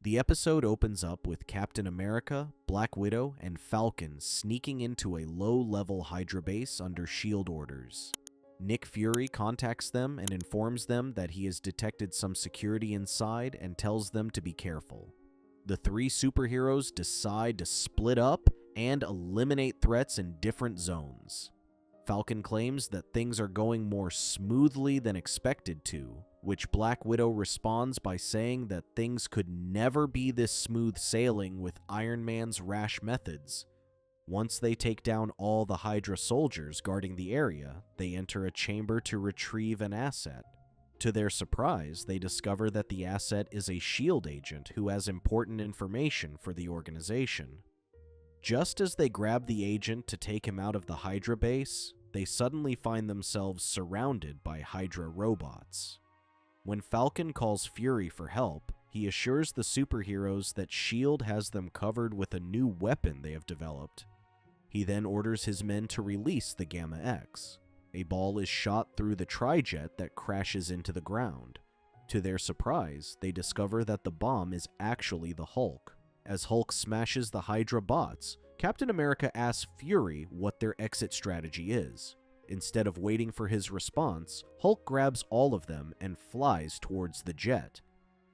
The episode opens up with Captain America, Black Widow, and Falcon sneaking into a low-level Hydra base under SHIELD orders. Nick Fury contacts them and informs them that he has detected some security inside and tells them to be careful. The three superheroes decide to split up and eliminate threats in different zones. Falcon claims that things are going more smoothly than expected to, which Black Widow responds by saying that things could never be this smooth sailing with Iron Man's rash methods. Once they take down all the Hydra soldiers guarding the area, they enter a chamber to retrieve an asset. To their surprise, they discover that the asset is a SHIELD agent who has important information for the organization. Just as they grab the agent to take him out of the Hydra base, they suddenly find themselves surrounded by Hydra robots. When Falcon calls Fury for help, he assures the superheroes that SHIELD has them covered with a new weapon they have developed. He then orders his men to release the Gamma X. A ball is shot through the trijet that crashes into the ground. To their surprise, they discover that the bomb is actually the Hulk. As Hulk smashes the Hydra bots, Captain America asks Fury what their exit strategy is. Instead of waiting for his response, Hulk grabs all of them and flies towards the jet.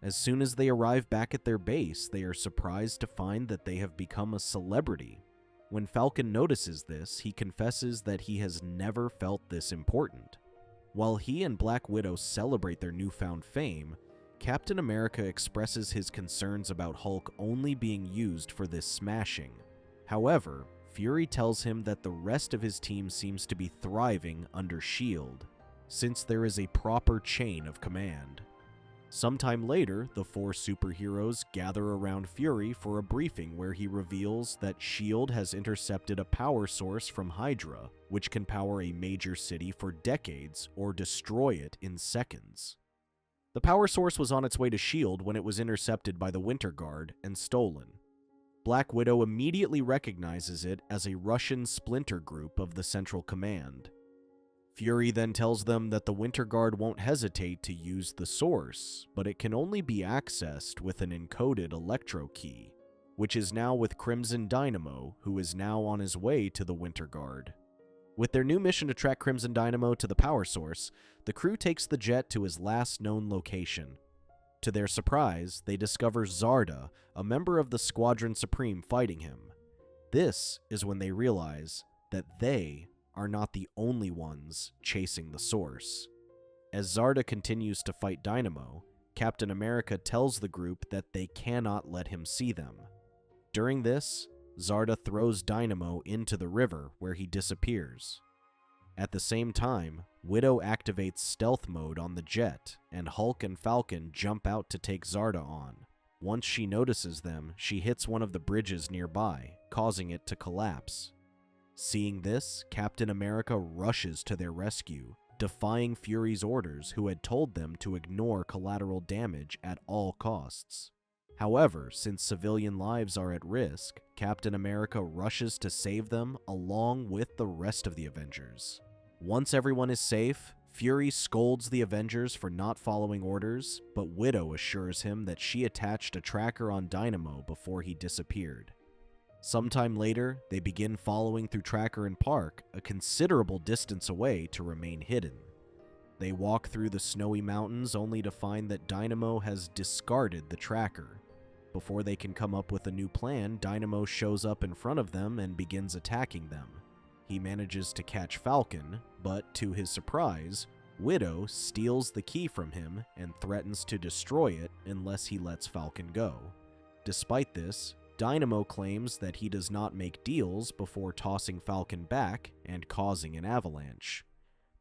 As soon as they arrive back at their base, they are surprised to find that they have become a celebrity. When Falcon notices this, he confesses that he has never felt this important. While he and Black Widow celebrate their newfound fame, Captain America expresses his concerns about Hulk only being used for this smashing. However, Fury tells him that the rest of his team seems to be thriving under SHIELD, since there is a proper chain of command. Sometime later, the four superheroes gather around Fury for a briefing where he reveals that SHIELD has intercepted a power source from Hydra, which can power a major city for decades or destroy it in seconds. The power source was on its way to SHIELD when it was intercepted by the Winter Guard and stolen. Black Widow immediately recognizes it as a Russian splinter group of the Central Command. Fury then tells them that the Winter Guard won't hesitate to use the source, but it can only be accessed with an encoded electro key, which is now with Crimson Dynamo, who is now on his way to the Winter Guard. With their new mission to track Crimson Dynamo to the power source, the crew takes the jet to his last known location. To their surprise, they discover Zarda, a member of the Squadron Supreme, fighting him. This is when they realize that they are not the only ones chasing the source. As Zarda continues to fight Dynamo, Captain America tells the group that they cannot let him see them. During this, Zarda throws Dynamo into the river where he disappears. At the same time, Widow activates stealth mode on the jet, and Hulk and Falcon jump out to take Zarda on. Once she notices them, she hits one of the bridges nearby, causing it to collapse. Seeing this, Captain America rushes to their rescue, defying Fury's orders, who had told them to ignore collateral damage at all costs. However, since civilian lives are at risk, Captain America rushes to save them along with the rest of the Avengers. Once everyone is safe, Fury scolds the Avengers for not following orders, but Widow assures him that she attached a tracker on Dynamo before he disappeared. Sometime later, they begin following through Tracker and Park, a considerable distance away, to remain hidden. They walk through the snowy mountains only to find that Dynamo has discarded the tracker. Before they can come up with a new plan, Dynamo shows up in front of them and begins attacking them. He manages to catch Falcon, but to his surprise, Widow steals the key from him and threatens to destroy it unless he lets Falcon go. Despite this, Dynamo claims that he does not make deals before tossing Falcon back and causing an avalanche.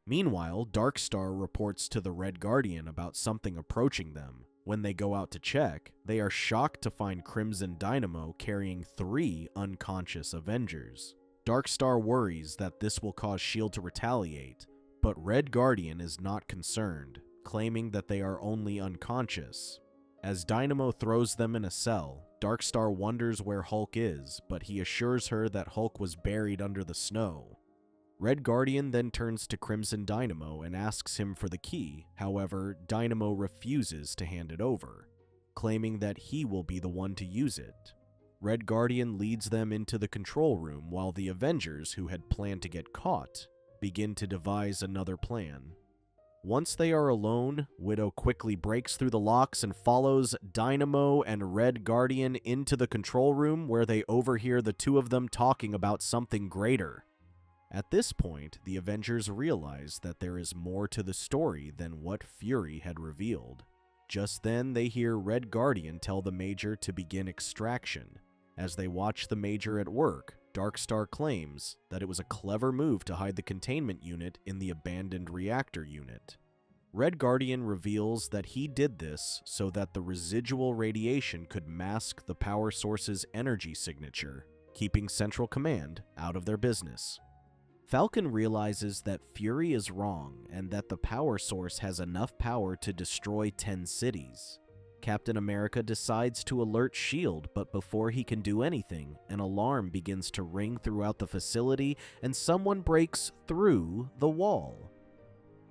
Meanwhile, Darkstar reports to the Red Guardian about something approaching them. When they go out to check, they are shocked to find Crimson Dynamo carrying 3 unconscious Avengers. Darkstar worries that this will cause SHIELD to retaliate, but Red Guardian is not concerned, claiming that they are only unconscious. As Dynamo throws them in a cell, Darkstar wonders where Hulk is, but he assures her that Hulk was buried under the snow. Red Guardian then turns to Crimson Dynamo and asks him for the key. However, Dynamo refuses to hand it over. claiming that he will be the one to use it. Red Guardian leads them into the control room while the Avengers, who had planned to get caught, begin to devise another plan. Once they are alone, Widow quickly breaks through the locks and follows Dynamo and Red Guardian into the control room where they overhear the two of them talking about something greater. At this point, the Avengers realize that there is more to the story than what Fury had revealed. Just then, they hear Red Guardian tell the Major to begin extraction. As they watch the Major at work, Darkstar claims that it was a clever move to hide the containment unit in the abandoned reactor unit. Red Guardian reveals that he did this so that the residual radiation could mask the power source's energy signature, keeping Central Command out of their business. Falcon realizes that Fury is wrong and that the power source has enough power to destroy 10 cities. Captain America decides to alert S.H.I.E.L.D., but before he can do anything, an alarm begins to ring throughout the facility and someone breaks through the wall.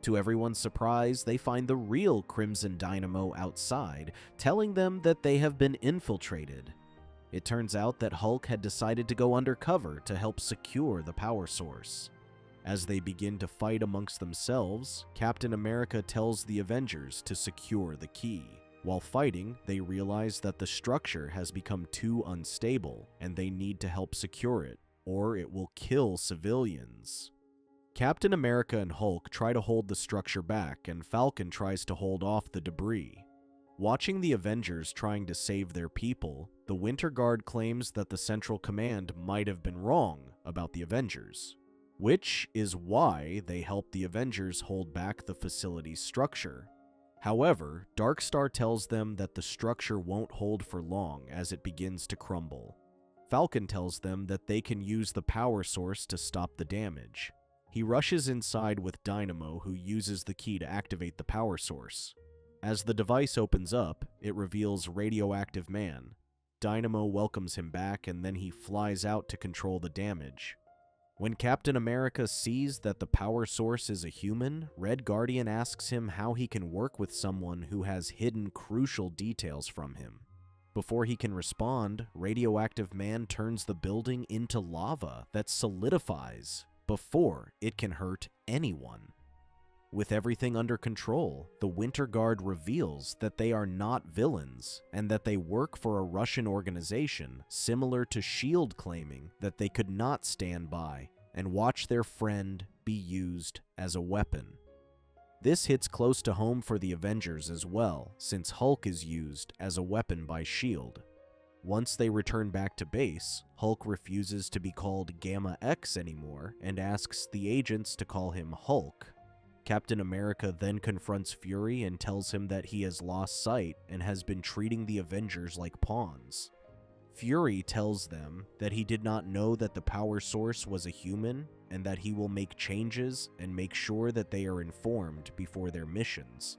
To everyone's surprise, they find the real Crimson Dynamo outside, telling them that they have been infiltrated. It turns out that Hulk had decided to go undercover to help secure the power source. As they begin to fight amongst themselves, Captain America tells the Avengers to secure the key. While fighting, they realize that the structure has become too unstable, and they need to help secure it, or it will kill civilians. Captain America and Hulk try to hold the structure back, and Falcon tries to hold off the debris. Watching the Avengers trying to save their people, the Winter Guard claims that the Central Command might have been wrong about the Avengers, which is why they help the Avengers hold back the facility's structure. However, Darkstar tells them that the structure won't hold for long as it begins to crumble. Falcon tells them that they can use the power source to stop the damage. He rushes inside with Dynamo, who uses the key to activate the power source. As the device opens up, it reveals Radioactive Man. Dynamo welcomes him back, and then he flies out to control the damage. When Captain America sees that the power source is a human, Red Guardian asks him how he can work with someone who has hidden crucial details from him. Before he can respond, Radioactive Man turns the building into lava that solidifies before it can hurt anyone. With everything under control, the Winter Guard reveals that they are not villains and that they work for a Russian organization similar to S.H.I.E.L.D. claiming that they could not stand by and watch their friend be used as a weapon. This hits close to home for the Avengers as well, since Hulk is used as a weapon by S.H.I.E.L.D. Once they return back to base, Hulk refuses to be called Gamma X anymore and asks the agents to call him Hulk. Captain America then confronts Fury and tells him that he has lost sight and has been treating the Avengers like pawns. Fury tells them that he did not know that the power source was a human and that he will make changes and make sure that they are informed before their missions.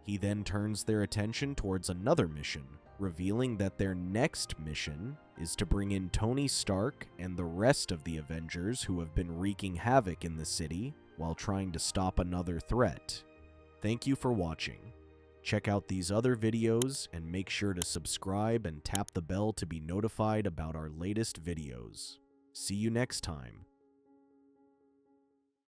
He then turns their attention towards another mission, revealing that their next mission is to bring in Tony Stark and the rest of the Avengers who have been wreaking havoc in the city while trying to stop another threat. Thank you for watching. Check out these other videos and make sure to subscribe and tap the bell to be notified about our latest videos. See you next time.